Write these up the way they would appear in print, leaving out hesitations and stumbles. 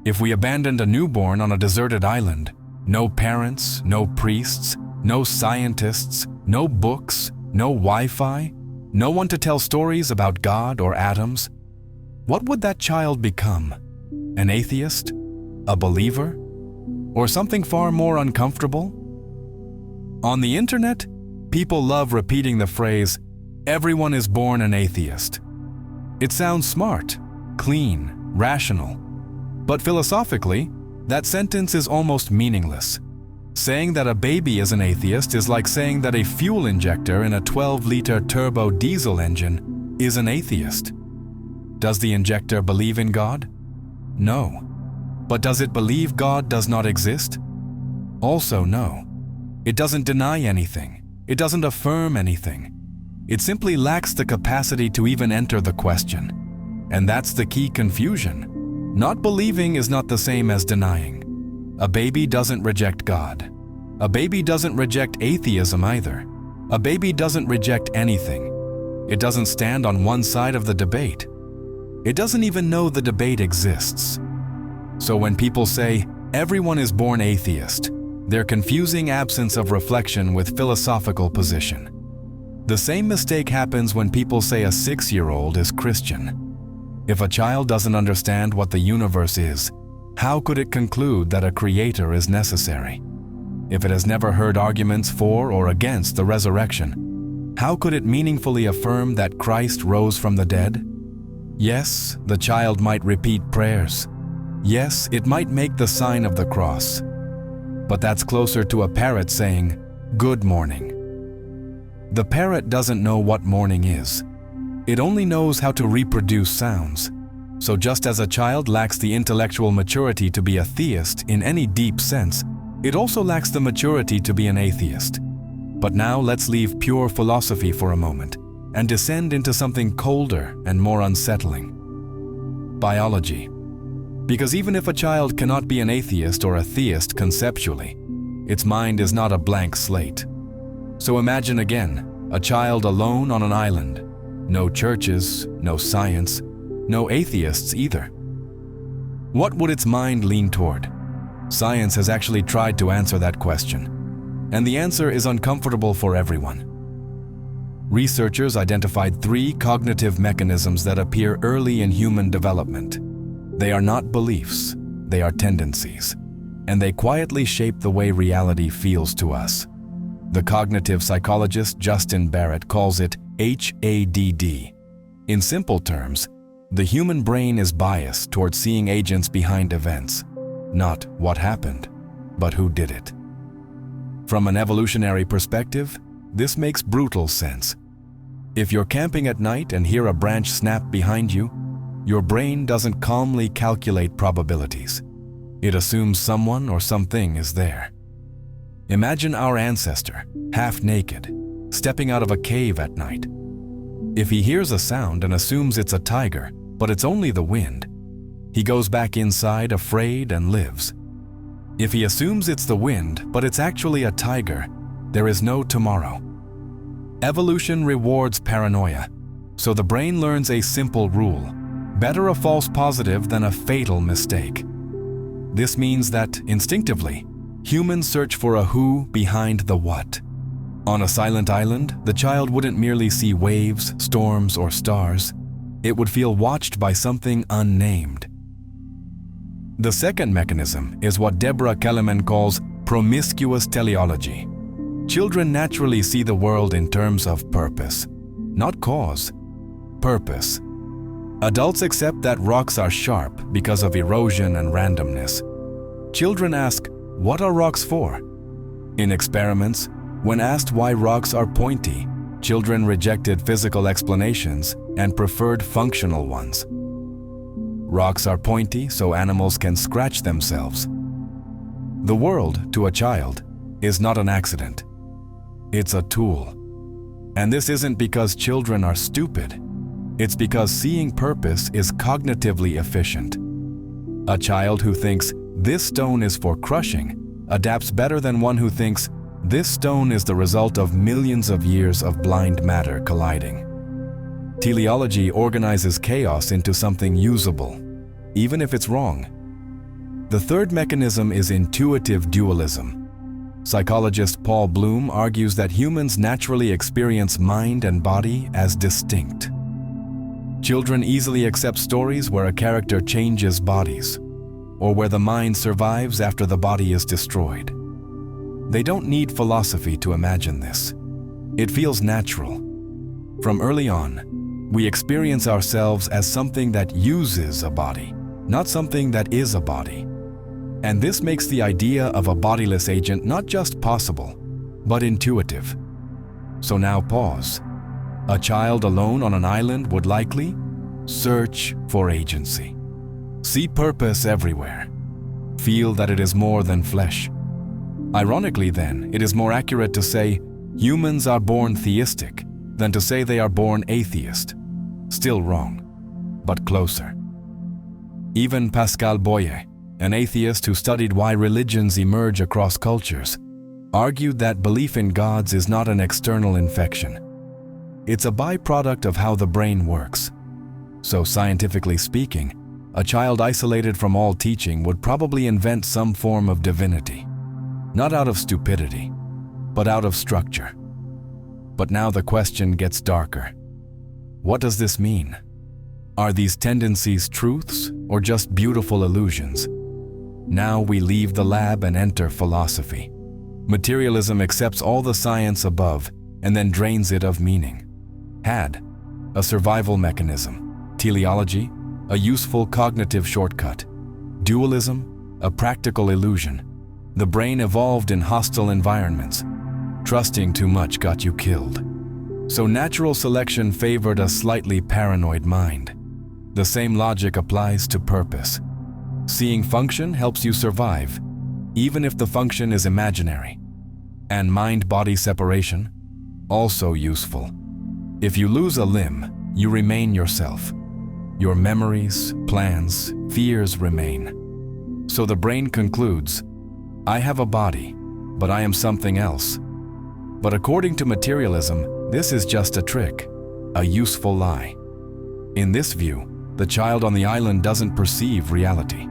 If we abandoned a newborn on a deserted island, no parents, no priests, no scientists, no books, no Wi-Fi, no one to tell stories about God or atoms, what would that child become? An atheist? A believer? Or something far more uncomfortable? On the internet, people love repeating the phrase, "Everyone is born an atheist." It sounds smart, clean, rational. But philosophically, that sentence is almost meaningless. Saying that a baby is an atheist is like saying that a fuel injector in a 12-liter turbo diesel engine is an atheist. Does the injector believe in God? No. But does it believe God does not exist? Also no. It doesn't deny anything. It doesn't affirm anything. It simply lacks the capacity to even enter the question. And that's the key confusion. Not believing is not the same as denying. A baby doesn't reject God. A baby doesn't reject atheism either. A baby doesn't reject anything. It doesn't stand on one side of the debate. It doesn't even know the debate exists. So when people say, "Everyone is born atheist," they're confusing absence of reflection with philosophical position. The same mistake happens when people say a 6-year-old is Christian. If a child doesn't understand what the universe is, how could it conclude that a creator is necessary? If it has never heard arguments for or against the resurrection, how could it meaningfully affirm that Christ rose from the dead? Yes, the child might repeat prayers. Yes, it might make the sign of the cross. But that's closer to a parrot saying, "Good morning." The parrot doesn't know what morning is. It only knows how to reproduce sounds. So just as a child lacks the intellectual maturity to be a theist in any deep sense, it also lacks the maturity to be an atheist. But now let's leave pure philosophy for a moment and descend into something colder and more unsettling. Biology. Because even if a child cannot be an atheist or a theist conceptually, its mind is not a blank slate. So imagine again, a child alone on an island. No churches, no science, no atheists either. What would its mind lean toward? Science has actually tried to answer that question, and the answer is uncomfortable for everyone. Researchers identified 3 cognitive mechanisms that appear early in human development. They are not beliefs, they are tendencies, and they quietly shape the way reality feels to us. The cognitive psychologist Justin Barrett calls it HADD. In simple terms, the human brain is biased towards seeing agents behind events, not what happened, but who did it. From an evolutionary perspective, this makes brutal sense. If you're camping at night and hear a branch snap behind you, your brain doesn't calmly calculate probabilities. It assumes someone or something is there. Imagine our ancestor, half naked, stepping out of a cave at night. If he hears a sound and assumes it's a tiger, but it's only the wind, he goes back inside afraid and lives. If he assumes it's the wind, but it's actually a tiger, there is no tomorrow. Evolution rewards paranoia, so the brain learns a simple rule: better a false positive than a fatal mistake. This means that, instinctively, humans search for a who behind the what. On a silent island, the child wouldn't merely see waves, storms, or stars. It would feel watched by something unnamed. The second mechanism is what Deborah Kelemen calls promiscuous teleology. Children naturally see the world in terms of purpose, not cause. Purpose. Adults accept that rocks are sharp because of erosion and randomness. Children ask, what are rocks for? In experiments, when asked why rocks are pointy, children rejected physical explanations and preferred functional ones. Rocks are pointy so animals can scratch themselves. The world, to a child, is not an accident. It's a tool. And this isn't because children are stupid. It's because seeing purpose is cognitively efficient. A child who thinks, this stone is for crushing, adapts better than one who thinks, this stone is the result of millions of years of blind matter colliding. Teleology organizes chaos into something usable, even if it's wrong. The third mechanism is intuitive dualism. Psychologist Paul Bloom argues that humans naturally experience mind and body as distinct. Children easily accept stories where a character changes bodies, or where the mind survives after the body is destroyed. They don't need philosophy to imagine this. It feels natural. From early on, we experience ourselves as something that uses a body, not something that is a body. And this makes the idea of a bodiless agent not just possible, but intuitive. So now pause. A child alone on an island would likely search for agency, see purpose everywhere, feel that it is more than flesh. Ironically then, it is more accurate to say humans are born theistic than to say they are born atheist. Still wrong, but closer. Even Pascal Boyer, an atheist who studied why religions emerge across cultures, argued that belief in gods is not an external infection. It's a byproduct of how the brain works. So scientifically speaking, a child isolated from all teaching would probably invent some form of divinity. Not out of stupidity, but out of structure. But now the question gets darker. What does this mean? Are these tendencies truths or just beautiful illusions? Now we leave the lab and enter philosophy. Materialism accepts all the science above and then drains it of meaning. Had, a survival mechanism. Teleology, a useful cognitive shortcut. Dualism, a practical illusion. The brain evolved in hostile environments. Trusting too much got you killed. So natural selection favored a slightly paranoid mind. The same logic applies to purpose. Seeing function helps you survive, even if the function is imaginary. And mind-body separation, also useful. If you lose a limb, you remain yourself. Your memories, plans, fears remain. So the brain concludes, I have a body, but I am something else. But according to materialism, this is just a trick, a useful lie. In this view, the child on the island doesn't perceive reality.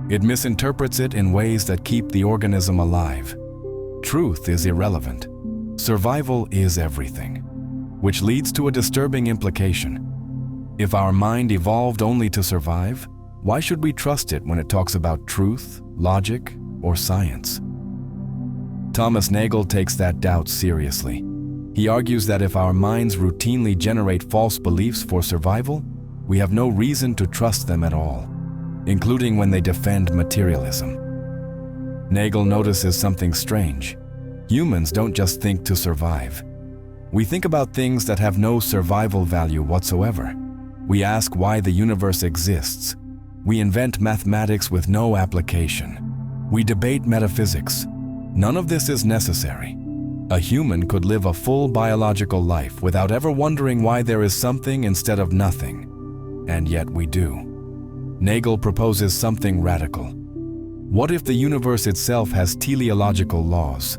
It misinterprets it in ways that keep the organism alive. Truth is irrelevant. Survival is everything, which leads to a disturbing implication. If our mind evolved only to survive, why should we trust it when it talks about truth, logic, or science? Thomas Nagel takes that doubt seriously. He argues that if our minds routinely generate false beliefs for survival, we have no reason to trust them at all, including when they defend materialism. Nagel notices something strange. Humans don't just think to survive. We think about things that have no survival value whatsoever. We ask why the universe exists. We invent mathematics with no application. We debate metaphysics. None of this is necessary. A human could live a full biological life without ever wondering why there is something instead of nothing. And yet we do. Nagel proposes something radical. What if the universe itself has teleological laws?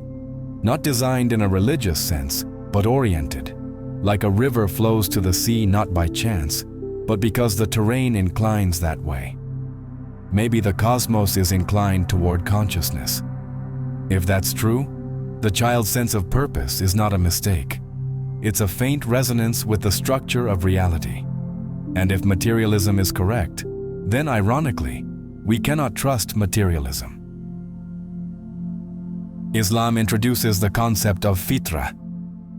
Not designed in a religious sense, but oriented. Like a river flows to the sea not by chance, but because the terrain inclines that way. Maybe the cosmos is inclined toward consciousness. If that's true, the child's sense of purpose is not a mistake. It's a faint resonance with the structure of reality. And if materialism is correct, then ironically, we cannot trust materialism. Islam introduces the concept of fitra,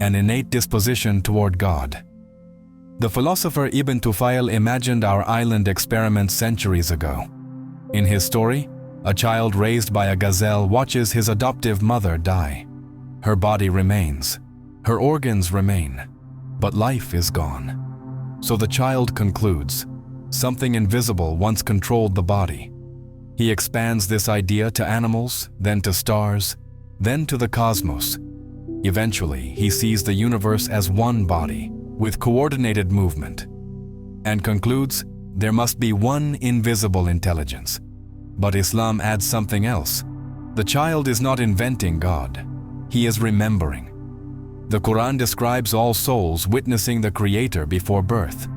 an innate disposition toward God. The philosopher Ibn Tufayl imagined our island experiment centuries ago. In his story, a child raised by a gazelle watches his adoptive mother die. Her body remains, her organs remain, but life is gone. So the child concludes, something invisible once controlled the body. He expands this idea to animals, then to stars, then to the cosmos. Eventually, he sees the universe as one body, with coordinated movement, and concludes there must be one invisible intelligence. But Islam adds something else. The child is not inventing God. He is remembering. The Quran describes all souls witnessing the Creator before birth.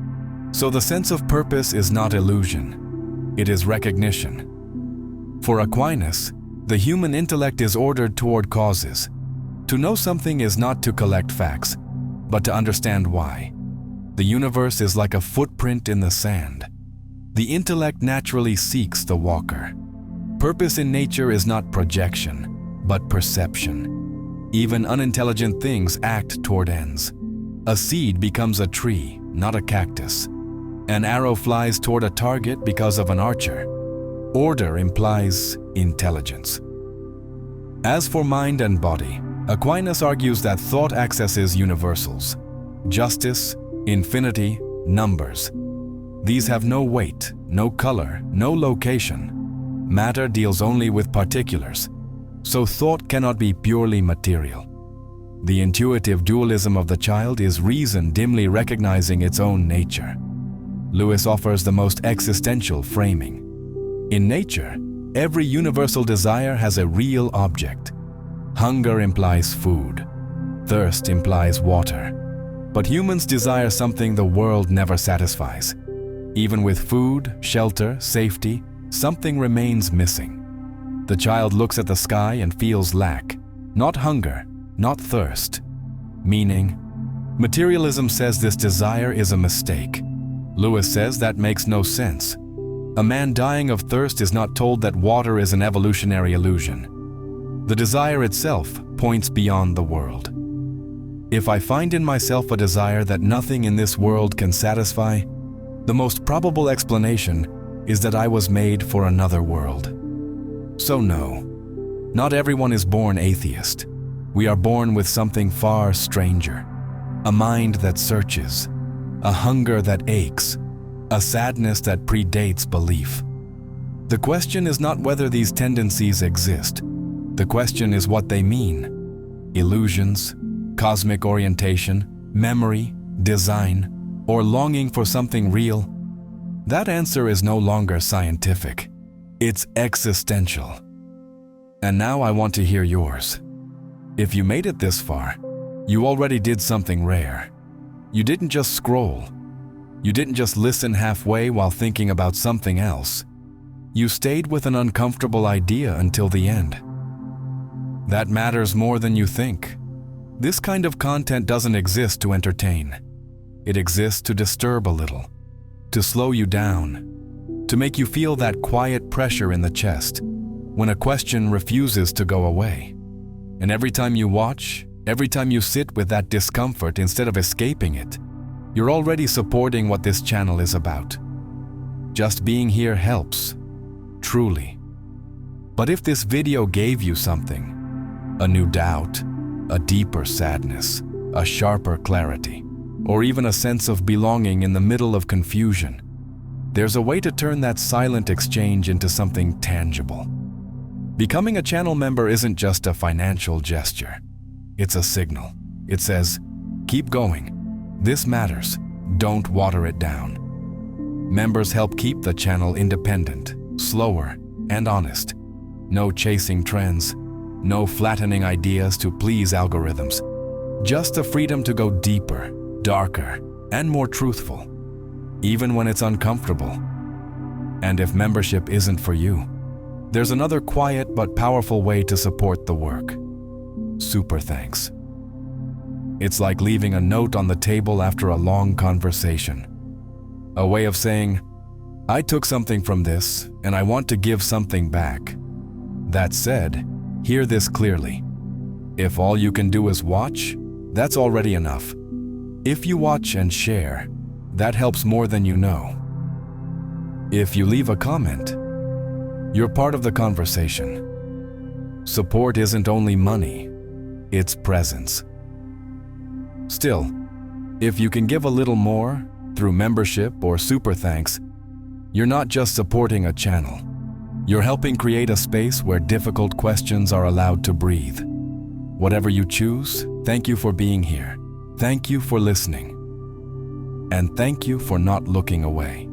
So the sense of purpose is not illusion. It is recognition. For Aquinas, the human intellect is ordered toward causes. To know something is not to collect facts, but to understand why. The universe is like a footprint in the sand. The intellect naturally seeks the walker. Purpose in nature is not projection, but perception. Even unintelligent things act toward ends. A seed becomes a tree, not a cactus. An arrow flies toward a target because of an archer. Order implies intelligence. As for mind and body, Aquinas argues that thought accesses universals. Justice, infinity, numbers. These have no weight, no color, no location. Matter deals only with particulars, so thought cannot be purely material. The intuitive dualism of the child is reason dimly recognizing its own nature. Lewis offers the most existential framing. In nature, every universal desire has a real object. Hunger implies food. Thirst implies water. But humans desire something the world never satisfies. Even with food, shelter, safety, something remains missing. The child looks at the sky and feels lack, not hunger, not thirst. Meaning, materialism says this desire is a mistake. Lewis says that makes no sense. A man dying of thirst is not told that water is an evolutionary illusion. The desire itself points beyond the world. If I find in myself a desire that nothing in this world can satisfy, the most probable explanation is that I was made for another world. So no, not everyone is born atheist. We are born with something far stranger. A mind that searches, a hunger that aches, a sadness that predates belief. The question is not whether these tendencies exist. The question is what they mean. Illusions, cosmic orientation, memory, design, or longing for something real. That answer is no longer scientific. It's existential. And now I want to hear yours. If you made it this far, you already did something rare. You didn't just scroll. You didn't just listen halfway while thinking about something else. You stayed with an uncomfortable idea until the end. That matters more than you think. This kind of content doesn't exist to entertain. It exists to disturb a little, to slow you down, to make you feel that quiet pressure in the chest when a question refuses to go away. And every time you watch, every time you sit with that discomfort instead of escaping it, you're already supporting what this channel is about. Just being here helps, truly. But if this video gave you something, a new doubt, a deeper sadness, a sharper clarity, or even a sense of belonging in the middle of confusion, there's a way to turn that silent exchange into something tangible. Becoming a channel member isn't just a financial gesture. It's a signal. It says, keep going. This matters. Don't water it down. Members help keep the channel independent, slower, and honest. No chasing trends, no flattening ideas to please algorithms. Just the freedom to go deeper, darker, and more truthful, even when it's uncomfortable. And if membership isn't for you, there's another quiet but powerful way to support the work. Super thanks. It's like leaving a note on the table after a long conversation. A way of saying, I took something from this and I want to give something back. That said, hear this clearly. If all you can do is watch, that's already enough. If you watch and share, that helps more than you know. If you leave a comment, you're part of the conversation. Support isn't only money, it's presence. Still, if you can give a little more through membership or super thanks, you're not just supporting a channel. You're helping create a space where difficult questions are allowed to breathe. Whatever you choose, thank you for being here. Thank you for listening. And thank you for not looking away.